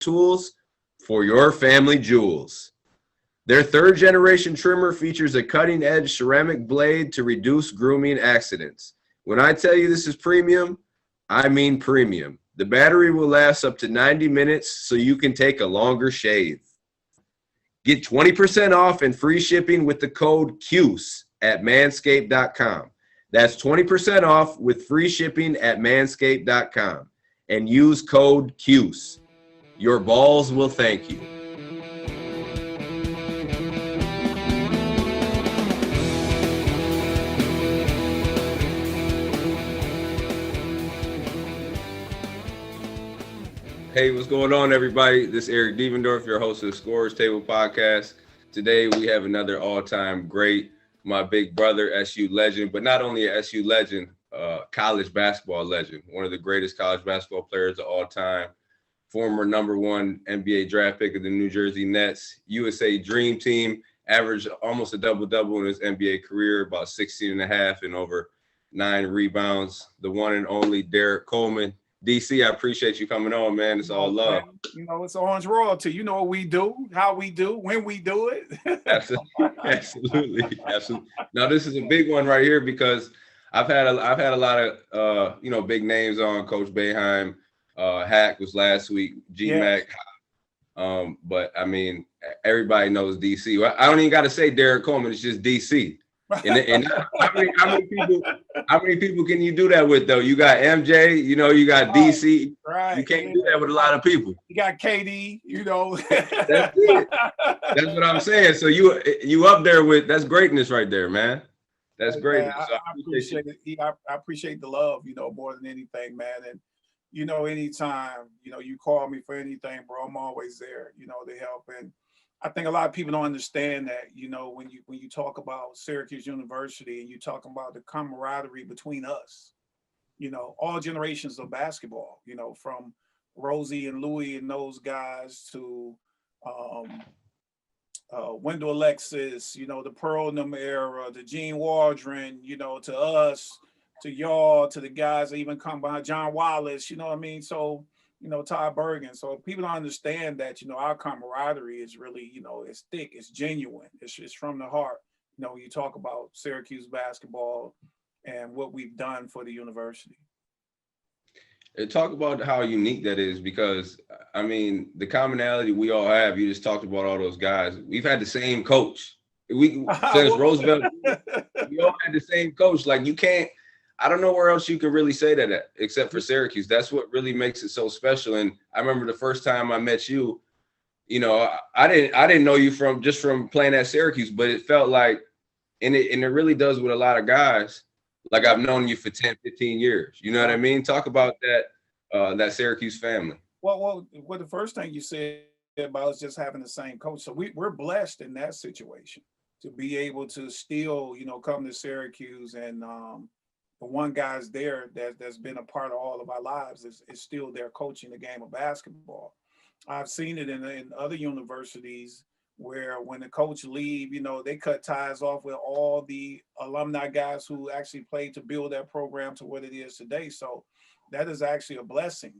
tools for your family jewels. Their third-generation trimmer features a cutting-edge ceramic blade to reduce grooming accidents. When I tell you this is premium, I mean premium. The battery will last up to 90 minutes so you can take a longer shave. Get 20% off and free shipping with the code CUSE at manscaped.com. That's 20% off with free shipping at manscaped.com. And use code CUSE. Your balls will thank you. Hey, what's going on, everybody? This is Eric Devendorf, your host of the Scorers Table podcast. Today, we have another all-time great, my big brother, SU legend, but not only a SU legend, college basketball legend, one of the greatest college basketball players of all time, former #1 NBA draft pick of the New Jersey Nets, USA Dream Team, averaged almost a double-double in his NBA career, about 16 and a half and over 9 rebounds. The one and only Derrick Coleman. DC, I appreciate you coming on, man. It's all love. You know, it's Orange Royalty. You know what we do, how we do, when we do it. Absolutely. Now, this is a big one right here because I've had a lot of big names on. Coach Boeheim, Hack was last week, GMAC. Yes. But I mean, everybody knows DC. I don't even got to say Derrick Coleman. It's just DC. And how many people can you do that with, though? You got MJ, you got DC. Right. You can't do that with a lot of people. You got KD, That's it. That's what I'm saying. So you up there with, that's greatness right there, man. That's greatness. Man, I appreciate it. I appreciate the love, more than anything, man. And anytime, you call me for anything, bro, I'm always there, to help. And I think a lot of people don't understand that, when you talk about Syracuse University and you talk about the camaraderie between us, all generations of basketball, from Rosie and Louie and those guys to Wendell Alexis, the Pearl Num era, the Gene Waldron, to us, to y'all, to the guys that even come behind, John Wallace, you know what I mean? So, Ty Bergen. So people don't understand that, our camaraderie is really, it's thick, it's genuine, it's from the heart. When you talk about Syracuse basketball and what we've done for the university. And talk about how unique that is because, I mean, the commonality we all have, you just talked about all those guys. We've had the same coach. Since Roosevelt, we all had the same coach. Like, you can't, I don't know where else you can really say that at, except for Syracuse. That's what really makes it so special. And I remember the first time I met you, I didn't know you from playing at Syracuse, but it felt like, and it really does with a lot of guys, like I've known you for 10, 15 years. You know what I mean? Talk about that Syracuse family. Well, the first thing you said about is just having the same coach. So we're blessed in that situation to be able to still, come to Syracuse and the one guy's there that's been a part of all of our lives is still there coaching the game of basketball. I've seen it in other universities where when the coach leave, they cut ties off with all the alumni guys who actually played to build that program to what it is today. So that is actually a blessing,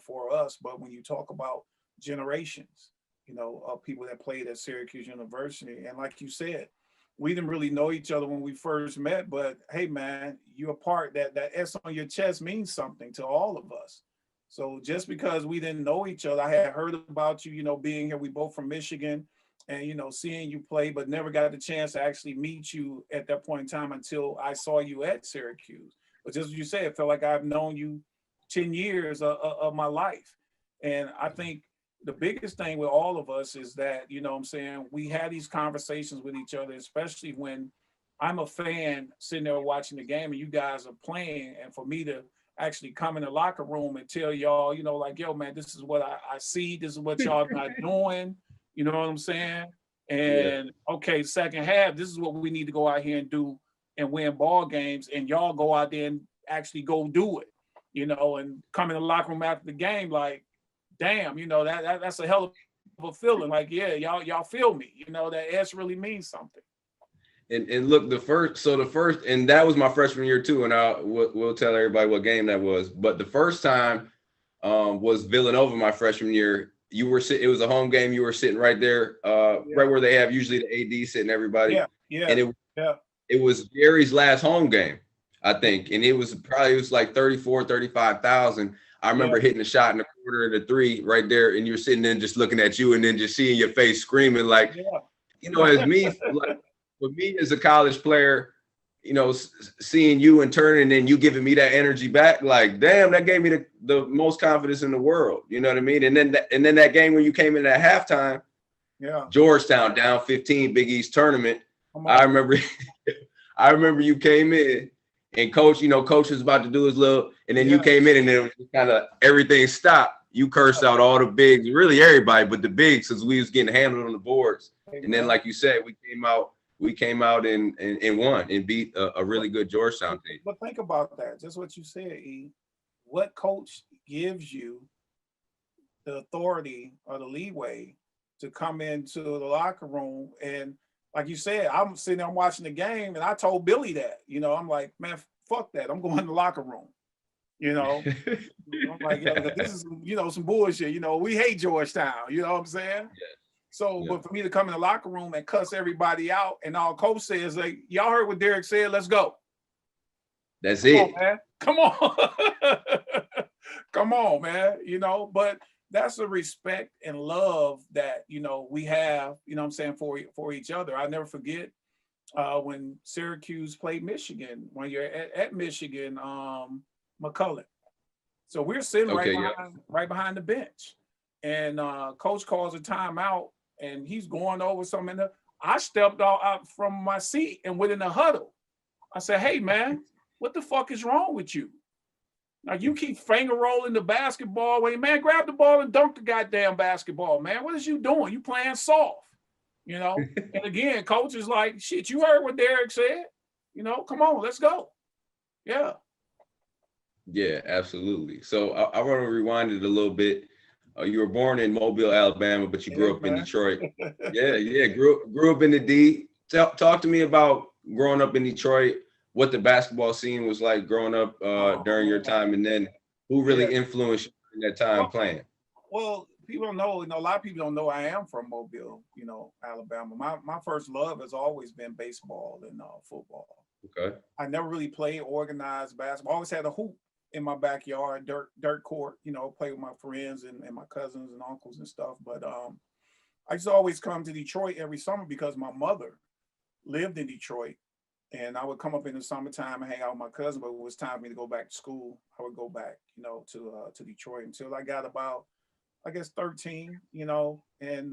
for us. But when you talk about generations, of people that played at Syracuse University, and like you said, we didn't really know each other when we first met, but hey, man, you're a part that S on your chest means something to all of us. So just because we didn't know each other, I had heard about you, being here. We both from Michigan and, seeing you play, but never got the chance to actually meet you at that point in time until I saw you at Syracuse. But just as you said, it felt like I've known you 10 years of my life. And I think the biggest thing with all of us is that, we had these conversations with each other, especially when I'm a fan sitting there watching the game and you guys are playing. And for me to actually come in the locker room and tell y'all, yo, man, this is what I see. This is what y'all not doing. You know what I'm saying? And okay, second half, this is what we need to go out here and do and win ball games. And y'all go out there and actually go do it, and come in the locker room after the game like, damn, that's a hell of a feeling. Like, yeah, y'all feel me. That S really means something. And look, the first, and that was my freshman year too. And we'll tell everybody what game that was. But the first time was Villanova my freshman year. you were sitting, it was a home game. You were sitting right there, right where they have usually the AD sitting everybody. Yeah. And it was Gary's last home game, I think. And it was like 35,000. I remember hitting a shot in the quarter of the three right there. And you're sitting there just looking at you and then just seeing your face screaming like, you know, as me, like for me as a college player, you know, seeing you and turning and you giving me that energy back, like, damn, that gave me the most confidence in the world. You know what I mean? And then that game when you came in at halftime, Georgetown down 15, Big East tournament. I remember you came in and coach was about to do his little, and then you came in and then kind of everything stopped. You cursed out all the bigs, really everybody, but the bigs, because we was getting handled on the boards. And then, like you said, we came out and won and beat a really good Georgetown team. But think about that, just what you said, E. What coach gives you the authority or the leeway to come into the locker room? And like you said, I'm sitting there watching the game, and I told Billy that, you know, I'm like, man, fuck that. I'm going in the locker room. You know, I'm like, this is, some bullshit. You know, we hate Georgetown. You know what I'm saying? So, but for me to come in the locker room and cuss everybody out, and all coach says, like, y'all heard what Derrick said, let's go. That's it. Come on. Come on, man. But that's the respect and love that, we have, for each other. I'll never forget when Syracuse played Michigan, when you're at Michigan, McCullough. So we're sitting right behind the bench. And coach calls a timeout, and he's going over something. I stepped out from my seat and went in the huddle. I said, hey, man, what the fuck is wrong with you? Now you keep finger rolling the basketball. Wait, man, grab the ball and dunk the goddamn basketball, man. What is you doing? You playing soft, And again, coach is like, shit, you heard what Derrick said. Come on, let's go. Yeah. Yeah, absolutely. So I want to rewind it a little bit. You were born in Mobile, Alabama, but you grew up in Detroit. Grew up in the D. Talk to me about growing up in Detroit, what the basketball scene was like growing up during your time, and then who really influenced you in that time playing? Well, people don't know, a lot of people don't know I am from Mobile, Alabama. My first love has always been baseball and football. Okay. I never really played organized basketball. I always had a hoop in my backyard, dirt court, play with my friends and my cousins and uncles and stuff. But I used to always come to Detroit every summer because my mother lived in Detroit. And I would come up in the summertime and hang out with my cousin, but it was time for me to go back to school. I would go back, to Detroit until I got about, I guess, 13, and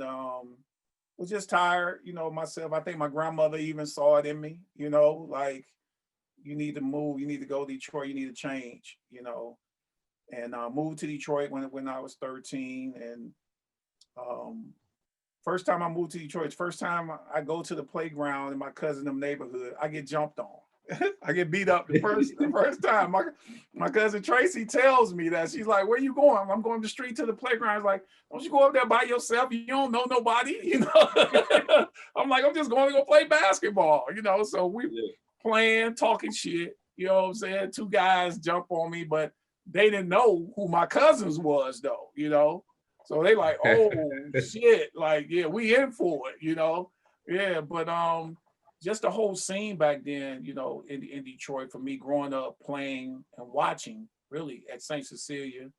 was just tired, myself. I think my grandmother even saw it in me, like, you need to move, you need to go to Detroit, you need to change, and moved to Detroit when I was 13. And first time I moved to Detroit, first time I go to the playground in my cousin's neighborhood, I get jumped on. I get beat up the first time. My cousin Tracy tells me that. She's like, where you going? I'm going the street to the playground. It's like, don't you go up there by yourself? You don't know nobody, I'm like, I'm just going to go play basketball, so we playing, talking shit, you know what I'm saying? Two guys jump on me, but they didn't know who my cousins was though, So they like, oh shit, like, yeah, we in for it, Yeah, but just the whole scene back then, in Detroit, for me growing up playing and watching really at St. Cecilia,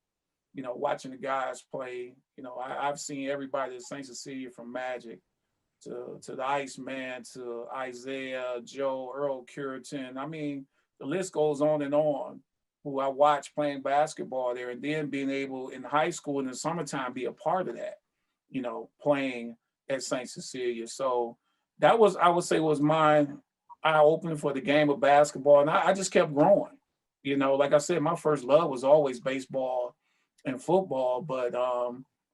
watching the guys play, I've seen everybody at St. Cecilia from Magic to the Iceman, to Isaiah, Joe, Earl Curitan. I mean, the list goes on and on, who I watched playing basketball there, and then being able in high school in the summertime be a part of that, playing at St. Cecilia. So that was, I would say, was my eye-opening for the game of basketball. And I just kept growing. Like I said, my first love was always baseball and football, but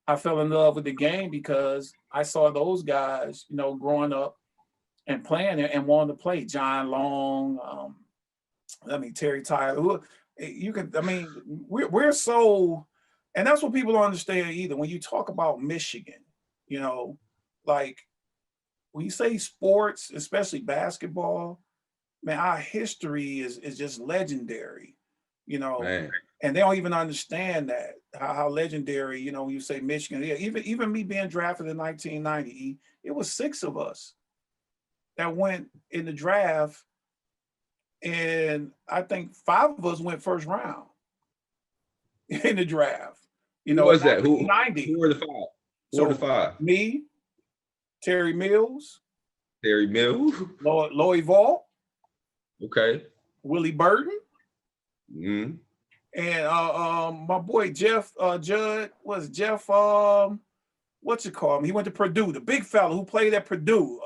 I fell in love with the game because I saw those guys, growing up and playing it and wanting to play. John Long, Terry Tyler. We're so, and that's what people don't understand either. When you talk about Michigan, like when you say sports, especially basketball, man, our history is just legendary, Man. And they don't even understand that how legendary, you know, when you say Michigan, yeah, even me being drafted in 1990, it was 6 of us that went in the draft, and I think 5 of us went first round in the draft. You Who know, in was that? Who 1990. were the 5? Who were the So 5? me, Terry Mills, Terry Mill. Lloyd Vault, Okay. Willie Burton, Mm-hmm. and my boy Jeff Judd was Jeff what's it called? He went to Purdue, the big fella who played at Purdue.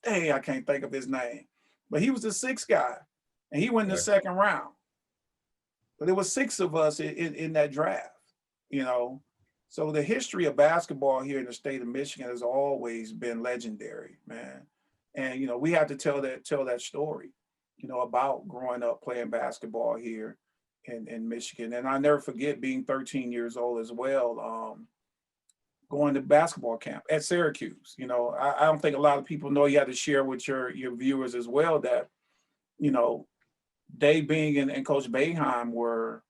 Dang, I can't think of his name. But he was the 6th guy. And he went in the Okay. 2nd round. But there was 6 of us in that draft, you know. So the history of basketball here in the state of Michigan has always been legendary, man. And you know, we have to tell that story, you know, about growing up playing basketball here in Michigan. And I never forget being 13 years old as well, going to basketball camp at Syracuse. You know, I don't think a lot of people know. You have to share with your viewers as well that, you know, Dave Bing and Coach Boeheim were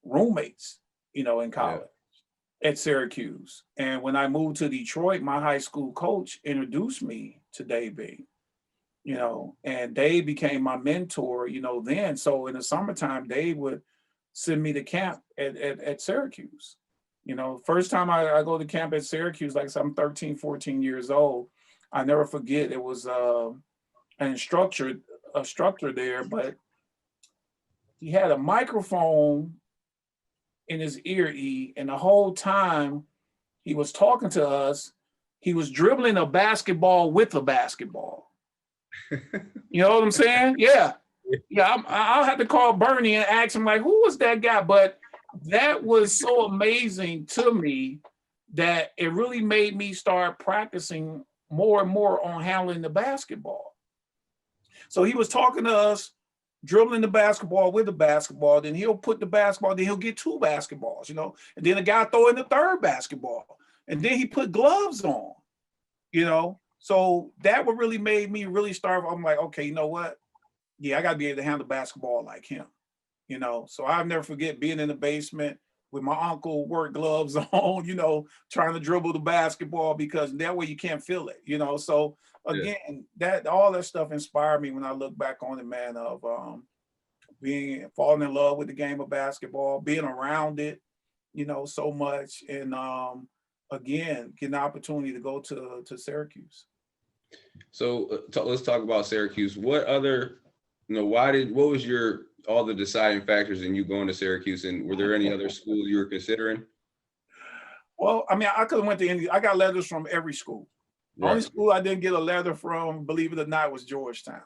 roommates, you know, in college at Syracuse. And when I moved to Detroit, my high school coach introduced me to Dave Bing, you know, and Dave became my mentor, you know, then. So in the summertime, Dave would send me to camp at Syracuse. You know, first time I go to camp at Syracuse, like I said, I'm 13, 14 years old. I never forget, it was an instructor there, but he had a microphone in his ear, and the whole time he was talking to us, he was dribbling a basketball with a basketball. You know what I'm saying? Yeah. Yeah, I'll have to call Bernie and ask him, like, who was that guy? But that was so amazing to me that it really made me start practicing more and more on handling the basketball. So he was talking to us, dribbling the basketball with the basketball, then he'll put the basketball, then he'll get 2 basketballs, you know, and then the guy throw in the 3rd basketball, and then he put gloves on, you know. So that what really made me really start. I'm like, okay, you know what? Yeah, I got to be able to handle basketball like him, you know. So I'll never forget being in the basement with my uncle work gloves on, you know, trying to dribble the basketball, because that way you can't feel it, you know. So again, that all that stuff inspired me when I look back on it, man, of falling in love with the game of basketball, being around it, you know, so much, and again, getting the opportunity to go to Syracuse. So let's talk about Syracuse. What other, you know, what was all the deciding factors in you going to Syracuse, and were there any other schools you were considering? Well, I mean, I could have went to any. I got letters from every school. The only school I didn't get a letter from, believe it or not, was Georgetown.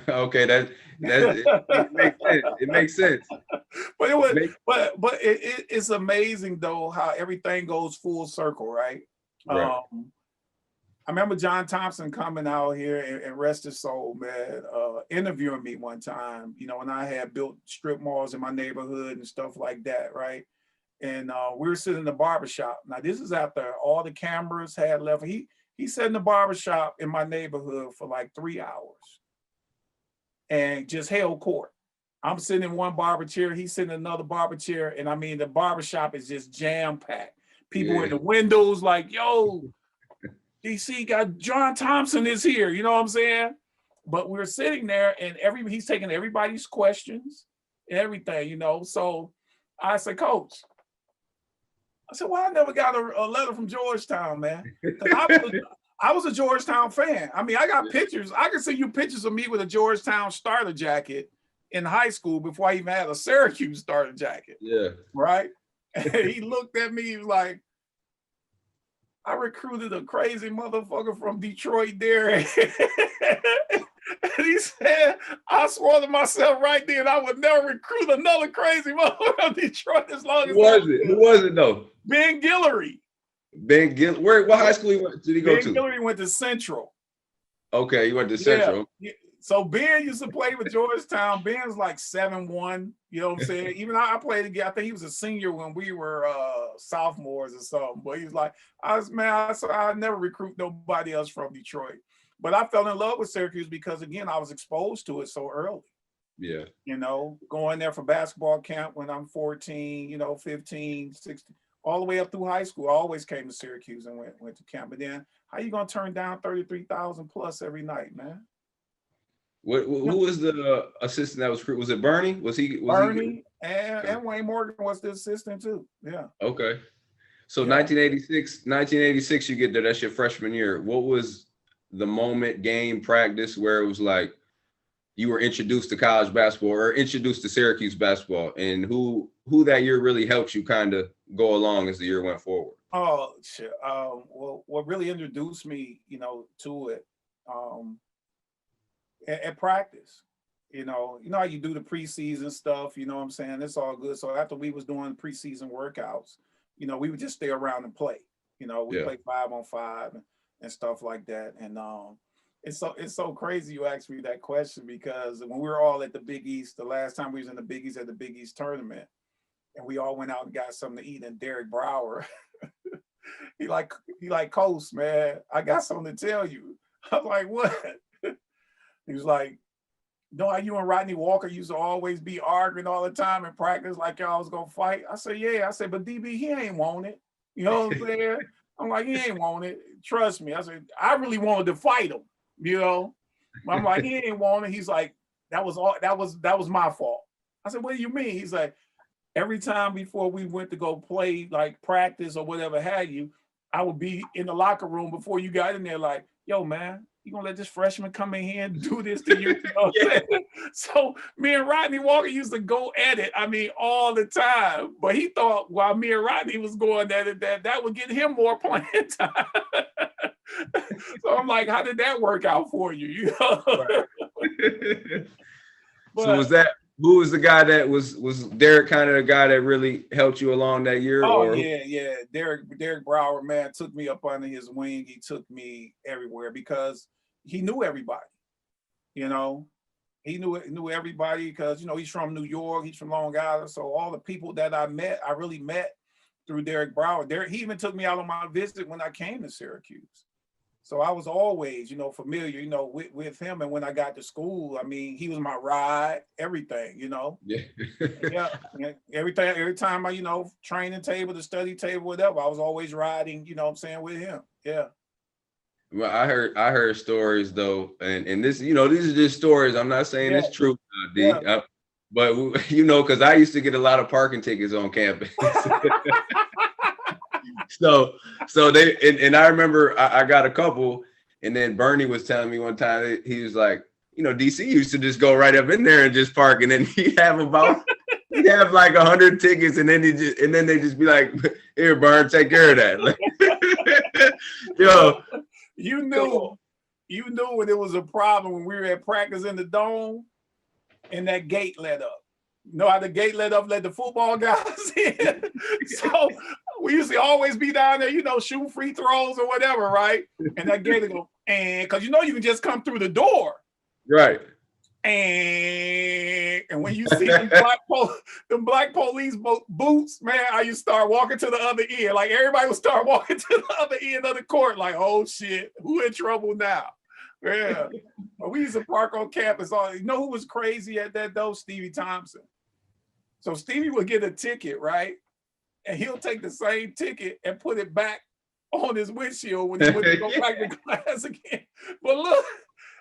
Okay, that it makes sense. It makes sense. But it's amazing though how everything goes full circle, right? Right. I remember John Thompson coming out here and rest his soul, man, interviewing me one time, you know, when I had built strip malls in my neighborhood and stuff like that, right? And we were sitting in the barbershop. Now, this is after all the cameras had left. He sat in the barbershop in my neighborhood for like 3 hours and just held court. I'm sitting in one barber chair, he's sitting in another barber chair, and I mean, the barbershop is just jam-packed. People in the windows like, yo, DC got John Thompson is here, you know what I'm saying? But we're sitting there and he's taking everybody's questions and everything, you know. So I said, Coach, I said, well, I never got a letter from Georgetown, man. Because I was a Georgetown fan. I mean, I got pictures. I can send you pictures of me with a Georgetown starter jacket in high school before I even had a Syracuse starter jacket. Yeah. Right? And he looked at me, he was like, I recruited a crazy motherfucker from Detroit there. And he said, I swore to myself right then I would never recruit another crazy motherfucker from Detroit as long as Who was it though? Ben Guillory. Ben Guillory. What high school did he go to? Ben Guillory went to Central. Okay, he went to Central. Yeah. So Ben used to play with Georgetown. Ben's like 7'1", you know what I'm saying? Even I played again. I think he was a senior when we were sophomores or something. But he's like, I never recruit nobody else from Detroit. But I fell in love with Syracuse because, again, I was exposed to it so early. Yeah. You know, going there for basketball camp when I'm 14, you know, 15, 16, all the way up through high school. I always came to Syracuse and went to camp. But then how you gonna turn down 33,000 plus every night, man? Who was the assistant that was it Bernie? Was he Bernie okay. and Wayne Morgan was the assistant too. Yeah. Okay. So Yeah. 1986, you get there. That's your freshman year. What was the moment, game, practice where it was like you were introduced to college basketball or introduced to Syracuse basketball, and who that year really helped you kind of go along as the year went forward? Oh shit. Well, what really introduced me, you know, to it, at practice. You know how you do the preseason stuff. You know what I'm saying? It's all good. So after we was doing preseason workouts, you know, we would just stay around and play. You know, we play 5-on-5 and stuff like that. And it's so crazy you asked me that question, because when we were all at the Big East, the last time we was in the Big East at the Big East tournament, and we all went out and got something to eat, and Derrick Brower, he like, Coach, man, I got something to tell you. I'm like, what? He was like, you know how you and Rodney Walker used to always be arguing all the time in practice like y'all was gonna fight? I said, yeah. I said, but DB, he ain't want it. You know what I'm saying? I'm like, he ain't want it. Trust me. I said, I really wanted to fight him, you know? I'm like, he ain't want it. He's like, that was my fault. I said, what do you mean? He's like, every time before we went to go play, like practice or whatever have you, I would be in the locker room before you got in there like, yo, man, you gonna let this freshman come in here and do this to you? You know what I'm saying? So me and Rodney Walker used to go at it, I mean, all the time. But he thought while me and Rodney was going at it, that would get him more playing time. So I'm like, how did that work out for you? You know? Right. But, so who was the guy that was Derrick kind of the guy that really helped you along that year? Oh, or yeah. Derrick Brower, man, took me up under his wing. He took me everywhere because he knew everybody. You know, he knew everybody because, you know, he's from New York, he's from Long Island. So all the people that I really met through Derrick Brower. He even took me out on my visit when I came to Syracuse. So I was always, you know, familiar, you know, with him. And when I got to school, I mean, he was my ride, everything, you know. Yeah. Yeah. Every time I, you know, training table, the study table, whatever, I was always riding, you know what I'm saying, with him. Yeah. Well, I heard stories though, and this, you know, these are just stories. I'm not saying it's true, D. Yeah. But you know, because I used to get a lot of parking tickets on campus. So they and I remember I got a couple, and then Bernie was telling me one time he was like, you know, DC used to just go right up in there and just park, and then he'd have like 100 tickets, and then they just be like, here, Bern, take care of that. Like, yo, you knew when it was a problem when we were at practice in the dome, and that gate let up. You know how the gate let up, let the football guys in. So we used to always be down there, you know, shooting free throws or whatever, right? And that gate would go, and because you know you can just come through the door. Right. And when you see them black police boots, man, I used to start walking to the other end. Like everybody would start walking to the other end of the court, like, oh shit, who in trouble now? Yeah. But we used to park on campus. You know who was crazy at that though? Stevie Thompson. So Stevie would get a ticket, right? And he'll take the same ticket and put it back on his windshield when he would go back to class again. But look,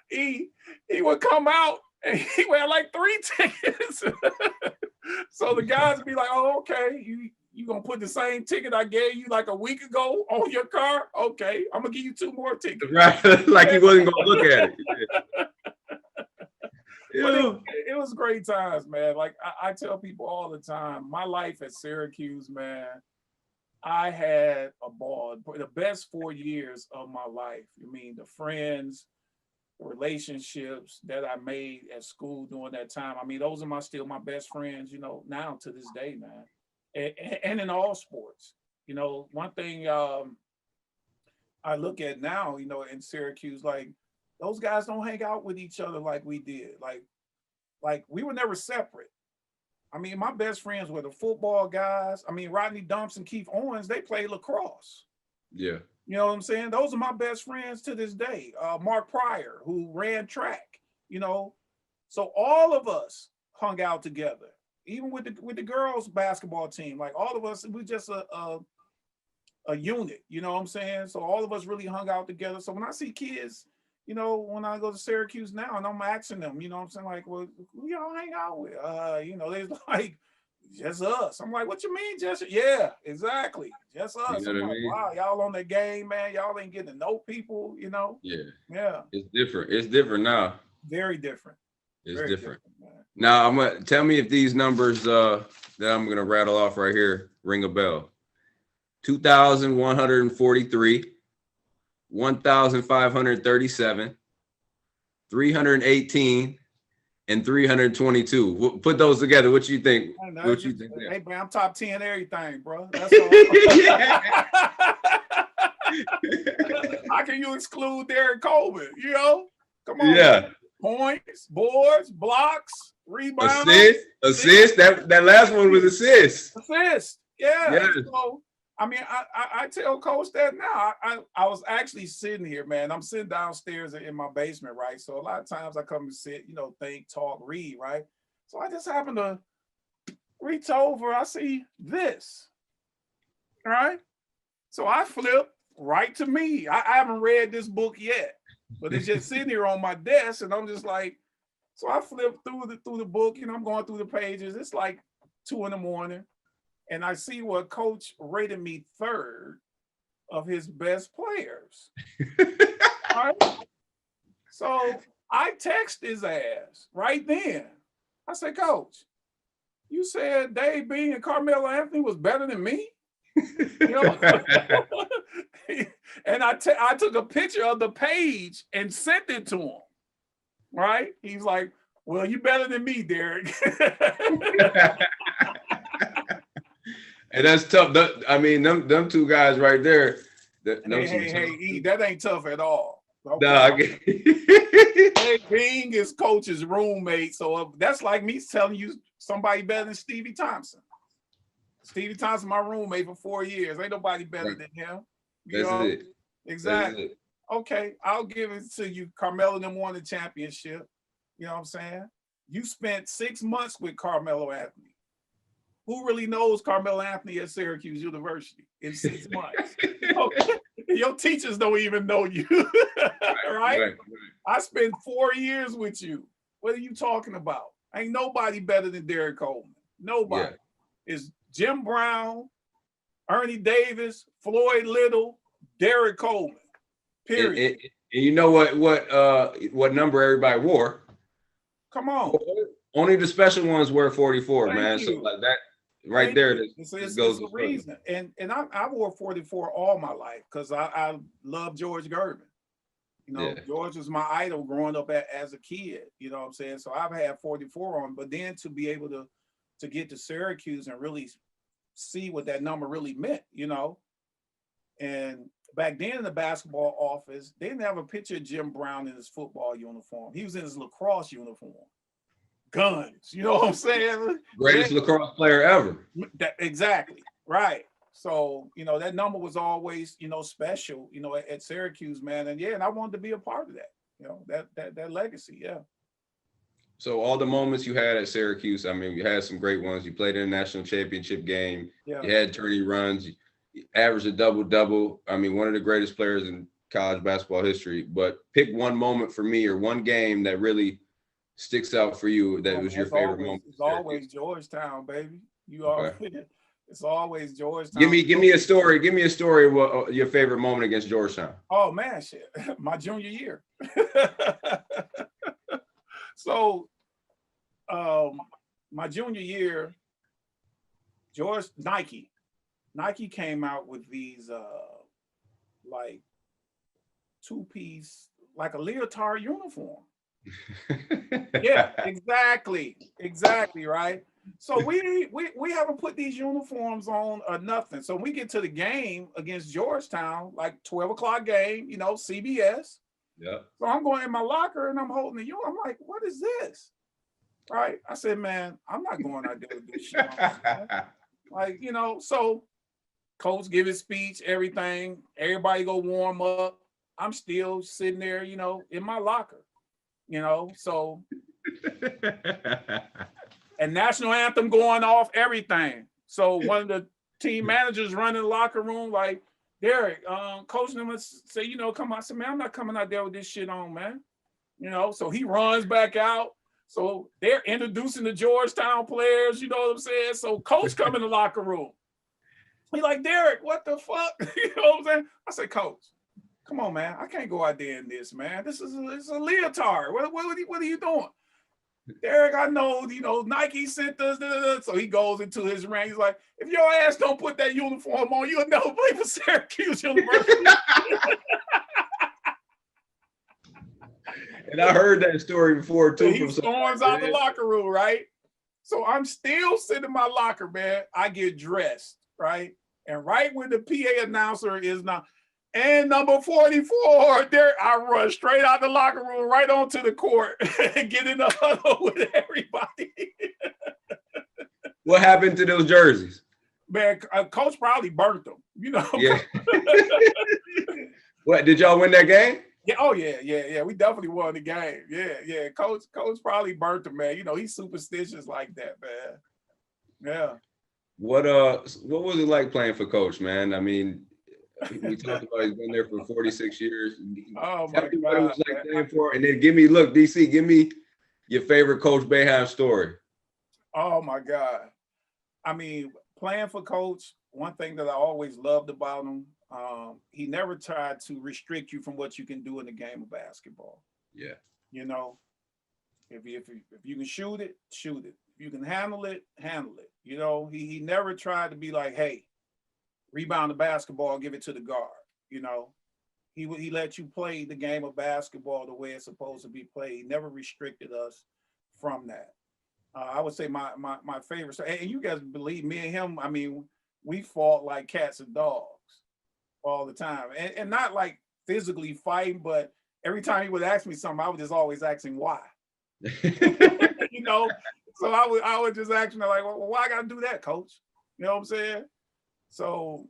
he would come out and he would have like 3 tickets. So the guys would be like, oh, okay, you gonna put the same ticket I gave you like a week ago on your car? Okay, I'm gonna give you 2 more tickets. Right, like he wasn't gonna look at it. But it was great times, man. Like I tell people all the time, my life at Syracuse, man, I had a ball. The best 4 years of my life. I mean, the friends, the relationships that I made at school during that time. I mean, those are still my best friends, you know, now to this day, man. And in all sports. You know, one thing I look at now, you know, in Syracuse, like, those guys don't hang out with each other like we did. Like we were never separate. I mean, my best friends were the football guys. I mean, Rodney Dumps and Keith Owens, they played lacrosse. Yeah. You know what I'm saying? Those are my best friends to this day. Mark Pryor, who ran track, you know. So all of us hung out together. Even with the girls basketball team, like all of us, we just a unit, you know what I'm saying? So all of us really hung out together. So when I see kids, you know, when I go to Syracuse now and I'm asking them, you know what I'm saying? Like, well, who y'all hang out with? You know, they're like, just us. I'm like, what you mean, just? Yeah, exactly. Just us. You know I'm what I like, mean? wow, y'all on the game, man. Y'all ain't getting to know people, you know? Yeah. Yeah. It's different. It's different now. Very different. It's Very different. man. Now I'm gonna tell me if these numbers that I'm gonna rattle off right here ring a bell. 2,143, 1,537, 318, and 322. Put those together. What you think? What you think? Hey, man, I'm top 10 everything, bro. That's all. How can you exclude Derrick Coleman? You know? Come on. Yeah. Man. Points, boards, blocks, rebounds. Assist. That last one was assist. Assist. Yeah. Yes. So, I mean, I tell Coach that now. I was actually sitting here, man. I'm sitting downstairs in my basement, right? So a lot of times I come and sit, you know, think, talk, read, right? So I just happen to reach over. I see this, right? So I flip right to me. I haven't read this book yet, but it's just sitting here on my desk, and I'm just like, so I flip through the book, and I'm going through the pages. It's like 2 a.m. And I see what Coach rated me third of his best players. All right. So I text his ass right then. I said, Coach, you said Dave Bean and Carmelo Anthony was better than me? You know? And I took a picture of the page and sent it to him. Right? He's like, well, you better than me, Derrick. And that's tough. I mean, them two guys right there. Hey, that ain't tough at all. Okay. Nah, Hey, Being is Coach's roommate, so that's like me telling you somebody better than Stevie Thompson. Stevie Thompson, my roommate for 4 years. Ain't nobody better than him. That's it. Exactly. That's it. Okay, I'll give it to you. Carmelo and them won the championship. You know what I'm saying? You spent 6 months with Carmelo Anthony. Who really knows Carmelo Anthony at Syracuse University in 6 months? Okay. Your teachers don't even know you, right? I spent 4 years with you. What are you talking about? Ain't nobody better than Derrick Coleman. Nobody. Yeah. It's Jim Brown, Ernie Davis, Floyd Little, Derrick Coleman. Period. And you know what number everybody wore? Come on. Only the special ones wear 44, Thank man. you. So like that right there. It's a reason. And I wore 44 all my life because I love George Gervin. You know, George was my idol growing up as a kid. You know what I'm saying? So I've had 44 on, but then to be able to get to Syracuse and really see what that number really meant, you know. And back then in the basketball office, they didn't have a picture of Jim Brown in his football uniform. He was in his lacrosse uniform. Guns, you know what I'm saying? Greatest lacrosse player ever. Exactly, right. So, you know, that number was always, you know, special, you know, at Syracuse, man. And I wanted to be a part of that, you know, that legacy, yeah. So all the moments you had at Syracuse, I mean, you had some great ones. You played in a national championship game. Yeah. You had tourney runs. You averaged a double-double. I mean, one of the greatest players in college basketball history. But pick one moment for me or one game that really sticks out for you that was your favorite moment. It's always Georgetown, baby. It's always Georgetown. Give me a story. Give me a story of what your favorite moment against Georgetown. Oh man, shit. My junior year. So my junior year, Nike came out with these like 2-piece, like a leotard uniform. Yeah, exactly, right. So we haven't put these uniforms on or nothing. So we get to the game against Georgetown, like 12 o'clock game, you know, CBS. Yeah. So I'm going in my locker and I'm holding the uniform. I'm like, what is this? Right? I said, man, I'm not going out there with this shit on, like, you know. So coach give his speech, everything. Everybody go warm up. I'm still sitting there, you know, in my locker. You know, so and national anthem going off, everything. So one of the team managers running the locker room like, Derrick, coach them say, you know, come on. I said, man, I'm not coming out there with this shit on, man. You know, so he runs back out. So they're introducing the Georgetown players, you know what I'm saying? So coach come in the locker room. He like, Derrick, what the fuck? You know what I'm saying? I said, coach, come on, man. I can't go out there in this, man. This is a leotard. What are you doing? Derrick, I know, you know, Nike sent us. So he goes into his ring. He's like, if your ass don't put that uniform on, you'll never play for Syracuse University. And I heard that story before too. He storms out the locker room, right? So I'm still sitting in my locker, man. I get dressed, right? And right when the PA announcer is now, and number 44, there I run straight out the locker room, right onto the court, and get in the huddle with everybody. What happened to those jerseys? Man, coach probably burnt them, you know. Yeah. What, did y'all win that game? Yeah, oh yeah. We definitely won the game. Yeah. Coach probably burnt them, man. You know, he's superstitious like that, man. Yeah. What was it like playing for Coach, man? I mean, we talked about he's been there for 46 years. Oh Tell my me what it God. was like playing for, and then DC, give me your favorite Coach Boeheim story. Oh my God. I mean, playing for Coach, one thing that I always loved about him, he never tried to restrict you from what you can do in the game of basketball. Yeah. You know, if you can shoot it, shoot it. If you can handle it, handle it. You know, he never tried to be like, hey, rebound the basketball, give it to the guard. You know, he let you play the game of basketball the way it's supposed to be played. He never restricted us from that. I would say my favorite, and you guys believe me and him, I mean, we fought like cats and dogs all the time. And not like physically fighting, but every time he would ask me something, I would just always ask him why. You know, so I would just ask him like, well, why I gotta do that, coach? You know what I'm saying? So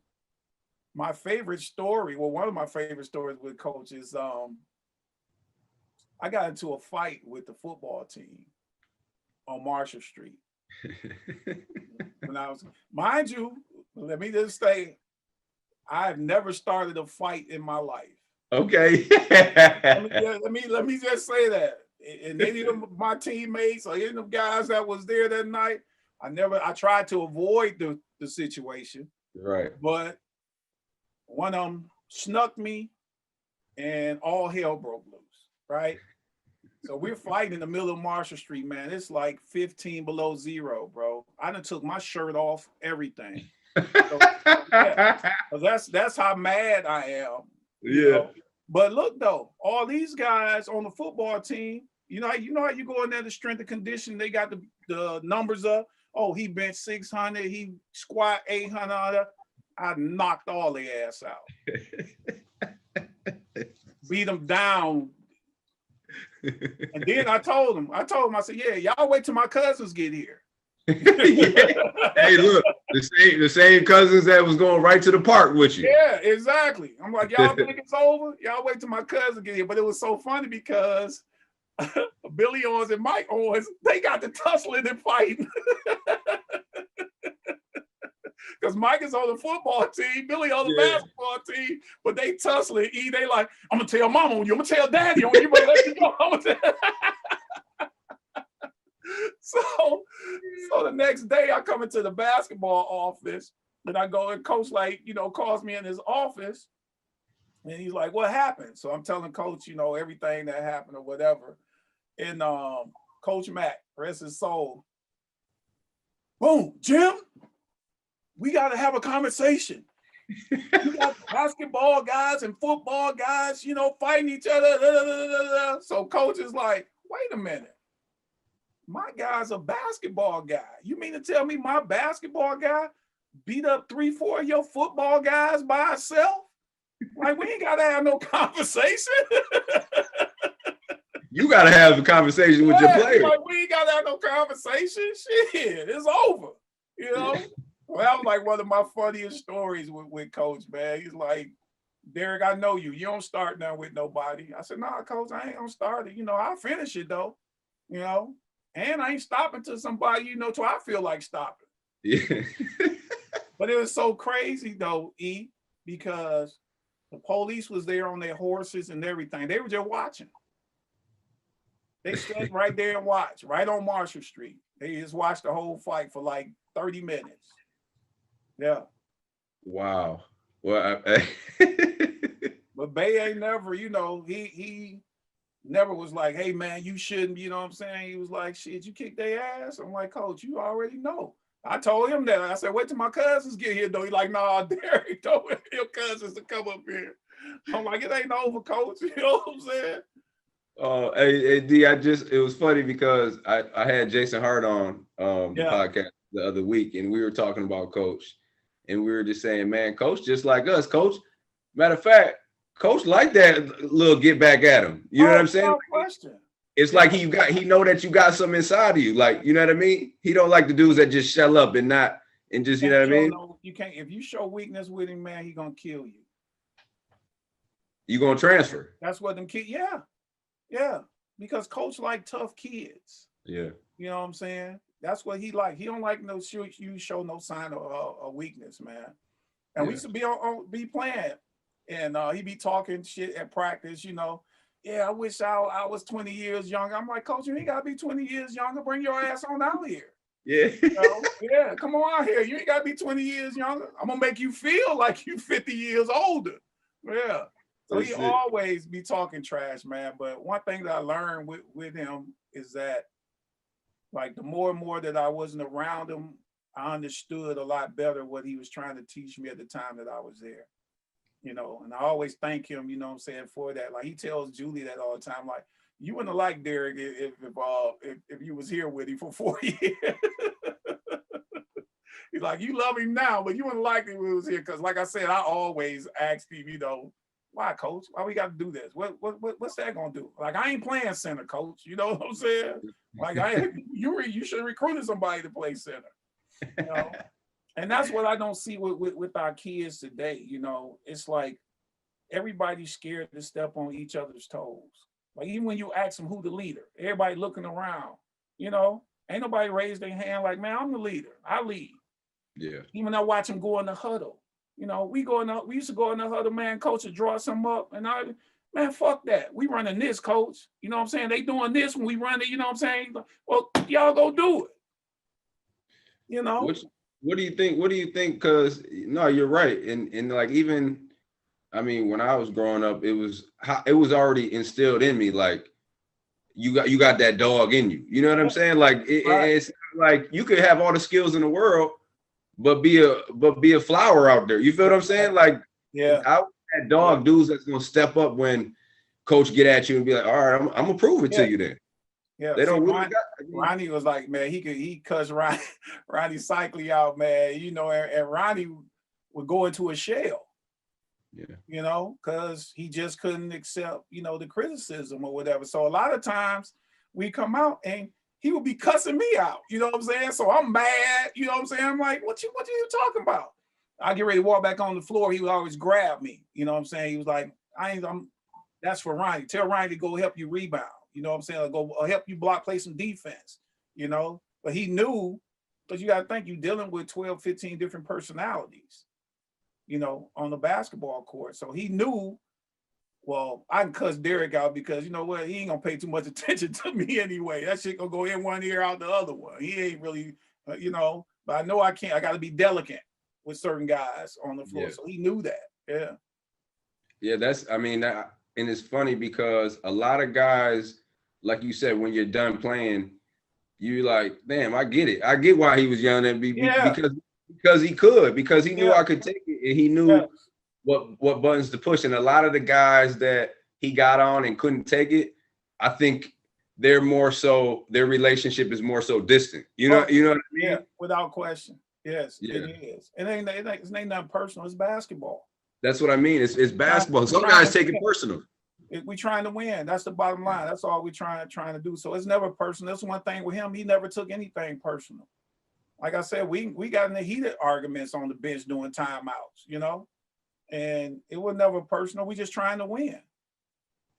my favorite story, well, one of my favorite stories with Coach is I got into a fight with the football team on Marshall Street. When I was, mind you, let me just say, I've never started a fight in my life. Okay. let me just say that. And any of my teammates or any of them guys that was there that night, I tried to avoid the situation. Right. But one of them snuck me and all hell broke loose, right? So we're fighting in the middle of Marshall Street, man. It's like 15 below zero, bro. I done took my shirt off, everything. So, yeah. That's how mad I am. Yeah. You know? But look though, all these guys on the football team, you know how you go in there to strength and condition, they got the numbers up. Oh, he bench 600, he squat 800. I knocked all their ass out. Beat them down. And then I told him, I said, yeah, y'all wait till my cousins get here. Yeah. Hey, look, the same cousins that was going right to the park with you. Yeah, exactly. I'm like, y'all think it's over? Y'all wait till my cousin get here. But it was so funny because Billy Owens and Mike Owens, they got to tussling and fighting. Because Mike is on the football team, Billy on the basketball team, but they tussling. They like, I'm gonna tell mom on you, I'm gonna tell daddy on you, but let me go. So the next day I come into the basketball office and I go, and coach like, calls me in his office and he's like, what happened? So I'm telling coach, everything that happened or whatever. And Coach Mack, rest his soul. Boom, Jim, we got to have a conversation. You got basketball guys and football guys, fighting each other. So coach is like, wait a minute. My guy's a basketball guy. You mean to tell me my basketball guy beat up 3-4 of your football guys by himself? Like, we ain't got to have no conversation. You got to have a conversation with your players. Like, we ain't got to have no conversation. Shit, it's over. Well, that was like one of my funniest stories with Coach, man. He's like, Derrick, I know you. You don't start now with nobody. I said, nah, Coach, I ain't gonna start it. I'll finish it though. And I ain't stopping to somebody, you know, till I feel like stopping. Yeah. But it was so crazy though, E, because the police was there on their horses and everything. They were just watching. They stood right there and watched, right on Marshall Street. They just watched the whole fight for like 30 minutes. Yeah. Wow. Well, But Bay ain't never, you know, he never was like, hey man, you shouldn't, you know what I'm saying? He was like, shit, you kick their ass. I'm like, coach, you already know. I told him that. I said, wait till my cousins get here though. He like, nah, Derrick, don't wait for your cousins to come up here. I'm like, it ain't over, coach. You know what I'm saying? Hey, D, it was funny because I had Jason Hart on the podcast the other week, and we were talking about Coach, and we were just saying, man, Coach just like us, Coach. Matter of fact, Coach like that little get back at him. You know what I'm saying? No question. It's like he know that you got something inside of you. Like, you know what I mean? He don't like the dudes that just shell up and just, you know what I mean? No, you can't. If you show weakness with him, man, he gonna kill you. You gonna transfer? That's what them kids. Yeah. Because coach like tough kids. Yeah. You know what I'm saying? That's what he like. He don't like you show no sign of weakness, man. And we used to be playing, and he be talking shit at practice. You know, yeah, I wish I was 20 years younger. I'm like, coach, you ain't gotta be 20 years younger. Bring your ass on out here. Yeah. You know? Yeah, come on out here. You ain't gotta be 20 years younger. I'm gonna make you feel like you 50 years older. Yeah. So he always be talking trash, man. But one thing that I learned with him is that, like, the more and more that I wasn't around him, I understood a lot better what he was trying to teach me at the time that I was there. You know, and I always thank him, you know what I'm saying, for that. Like, he tells Julie that all the time, like, you wouldn't have liked Derrick if you was here with him for 4 years. He's like, you love him now, but you wouldn't like him when he was here. Because, like I said, I always asked him, you know, why, coach? Why we got to do this? What's that gonna do? Like, I ain't playing center, coach. You know what I'm saying? Like, you should have recruited somebody to play center. You know, and that's what I don't see with our kids today. You know, it's like everybody's scared to step on each other's toes. Like, even when you ask them who the leader, everybody looking around. You know, ain't nobody raised their hand like, man, I'm the leader. I lead. Yeah. Even I watch them go in the huddle. You know, we used to go in the huddle, man, coach would draw some up. And man, fuck that. We running this, coach. You know what I'm saying? They doing this when we run it, you know what I'm saying? Well, y'all go do it. You know? What do you think? What do you think? Because, no, you're right. And like, even, I mean, when I was growing up, it was already instilled in me, like, you got that dog in you. You know what I'm saying? Like, it's like you could have all the skills in the world, but be a flower out there. You feel what I'm saying? Like, yeah, that dog dudes that's gonna step up when coach get at you and be like, all right, I'm gonna prove it to you then. Yeah, they don't really Ronnie was like, man, he cussed Ronnie Cycli out, man. You know, and Ronnie would go into a shell. Yeah. You know, because he just couldn't accept, you know, the criticism or whatever. So a lot of times we come out and he would be cussing me out. You know what I'm saying? So I'm mad. You know what I'm saying? I'm like, what are you talking about? I get ready to walk back on the floor. He would always grab me. You know what I'm saying? He was like, that's for Ronnie. Tell Ronnie to go help you rebound. You know what I'm saying? Or go help you block, play some defense. You know? But he knew, because you got to think, you're dealing with 12, 15 different personalities, you know, on the basketball court. So he knew, well, I can cuss Derrick out because, you know what, he ain't going to pay too much attention to me anyway. That shit going to go in one ear, out the other one. He ain't really, you know, but I know I can't. I got to be delicate with certain guys on the floor. Yeah. So he knew that. Yeah. Yeah, and it's funny because a lot of guys, like you said, when you're done playing, you like, damn, I get it. I get why he was yelling at me because he knew I could take it, and he knew what buttons to push. And a lot of the guys that he got on and couldn't take it, I think their relationship is more so distant. You know what I mean? Yeah, without question. Yes, it is. It ain't nothing personal. It's basketball. That's what I mean. It's basketball. Some guys take it personal. We trying to win. That's the bottom line. That's all we trying to do. So it's never personal. That's one thing with him. He never took anything personal. Like I said, we got in the heated arguments on the bench doing timeouts, you know, and it was never personal. We just trying to win,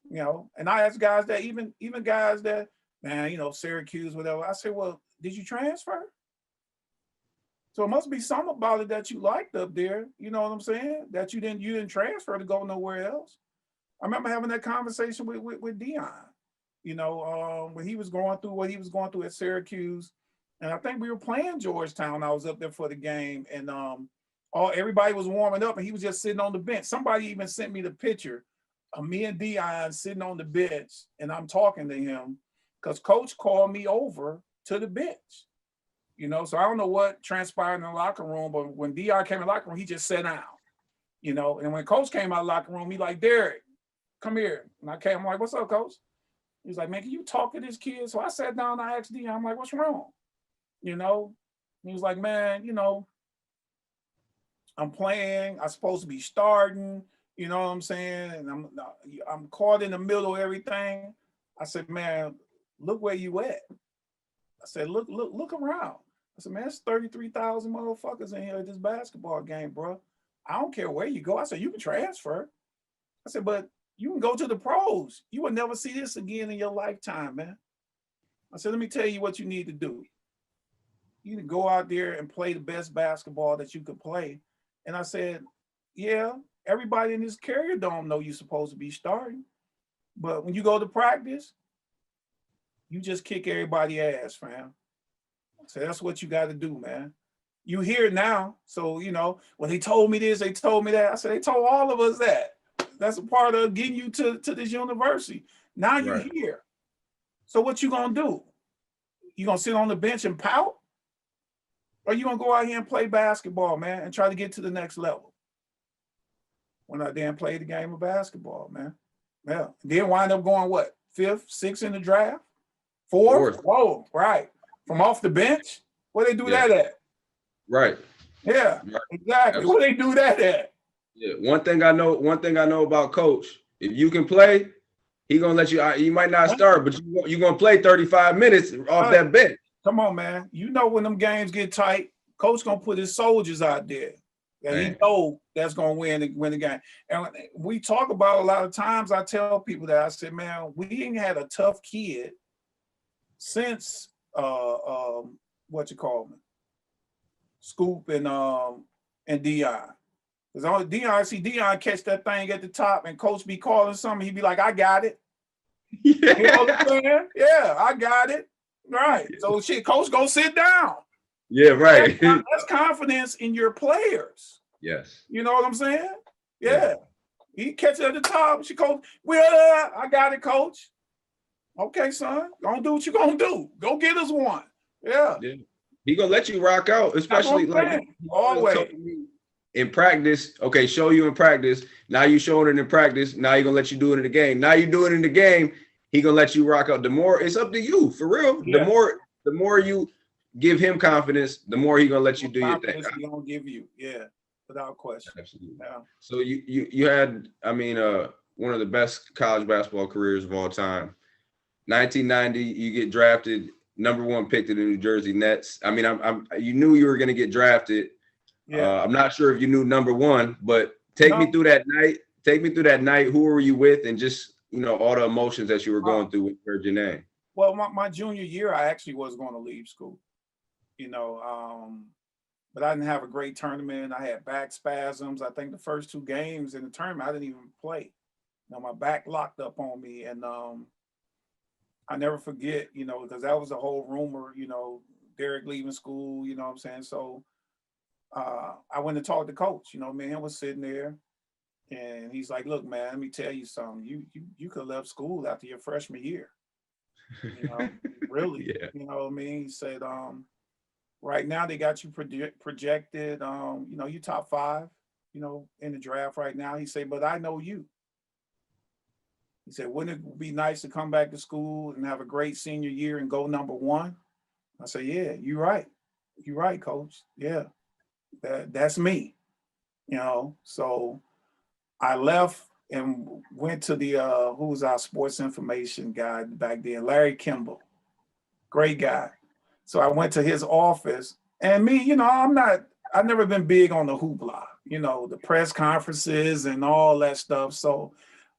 you know. And I ask guys that even guys that man, Syracuse, whatever. I said, well, did you transfer? So it must be something about it that you liked up there. You know what I'm saying? That you didn't transfer to go nowhere else. I remember having that conversation with Dion, when he was going through what he was going through at Syracuse. And I think we were playing Georgetown. I was up there for the game, and everybody was warming up, and he was just sitting on the bench. Somebody even sent me the picture of me and Dion sitting on the bench, and I'm talking to him because Coach called me over to the bench. So I don't know what transpired in the locker room, but when Dion came in the locker room, he just sat down. And when Coach came out of the locker room, he like, Derrick, come here. And I'm like, what's up, Coach? He's like, man, can you talk to this kid? So I sat down and I asked Dion, I'm like, what's wrong? He was like, man, I'm playing. I'm supposed to be starting. You know what I'm saying? And I'm caught in the middle of everything. I said, man, look where you at. I said, look around. I said, man, it's 33,000 motherfuckers in here at this basketball game, bro. I don't care where you go. I said, you can transfer. I said, but you can go to the pros. You will never see this again in your lifetime, man. I said, let me tell you what you need to do. You need to go out there and play the best basketball that you could play. And I said, yeah, everybody in this Carrier Dome know you're supposed to be starting. But when you go to practice, you just kick everybody's ass, fam. So that's what you got to do, man. You here now. So, when they told me this, they told me that. I said, they told all of us that. That's a part of getting you to this university. Now you're here. So what you going to do? You going to sit on the bench and pout? Or you going to go out here and play basketball, man, and try to get to the next level? When I then played the game of basketball, man. Yeah. Then wind up going what? 5th, 6th in the draft? 4th? Whoa, right. From off the bench? Where they do that at? Right. Yeah, right. Exactly. Where they do that at? Yeah. One thing I know about Coach, if you can play, he gonna let you. You might not start, but you're gonna play 35 minutes off that bench. Come on, man. When them games get tight, Coach gonna put his soldiers out there. And he know that's gonna win the game. And we talk about a lot of times. I tell people that I said, man, we ain't had a tough kid since what you call me, Scoop and Dion. Because Dion catch that thing at the top, and Coach be calling something. He'd be like, I got it. Yeah. You know what I'm saying? Yeah, I got it. Right. So Coach go sit down. Yeah, right. That's confidence in your players. Yes. You know what I'm saying? Yeah. He catch it at the top. Coach, well, I got it, Coach. Okay, son. Gonna do what you gonna do. Go get us one. Yeah. He gonna let you rock out, especially like always. In practice, okay, show you in practice. Now you showing it in practice. Now you're gonna let you do it in the game. Now you do it in the game. He gonna let you rock out. The more it's up to you, for real. Yeah. The more you give him confidence, the more he gonna let you do your thing. He gonna give you, without question. Absolutely. Yeah. So you had, one of the best college basketball careers of all time. 1990, you get drafted, #1 pick to the New Jersey Nets. You knew you were gonna get drafted. Yeah. I'm not sure if you knew #1, but take me through that night. Take me through that night. Who were you with? And just, all the emotions that you were going through when you heard your name. Well, my junior year, I actually was going to leave school, but I didn't have a great tournament. I had back spasms. I think the first 2 games in the tournament, I didn't even play. My back locked up on me. And I never forget, because that was a whole rumor, Derrick leaving school, you know what I'm saying? So I went to talk to Coach. Man was sitting there, and he's like, "Look, man, let me tell you something. You could have left school after your freshman year. Really. Yeah. You know what I mean?" He said, "Right now they got you projected. You top 5, in the draft right now." He said, "But I know you." He said, "Wouldn't it be nice to come back to school and have a great senior year and go #1?" I said, "Yeah, you're right. You're right, Coach. Yeah." That's me, So I left and went to the who was our sports information guy back then, Larry Kimball, great guy. So I went to his office, and me, I've never been big on the hoopla, the press conferences and all that stuff. So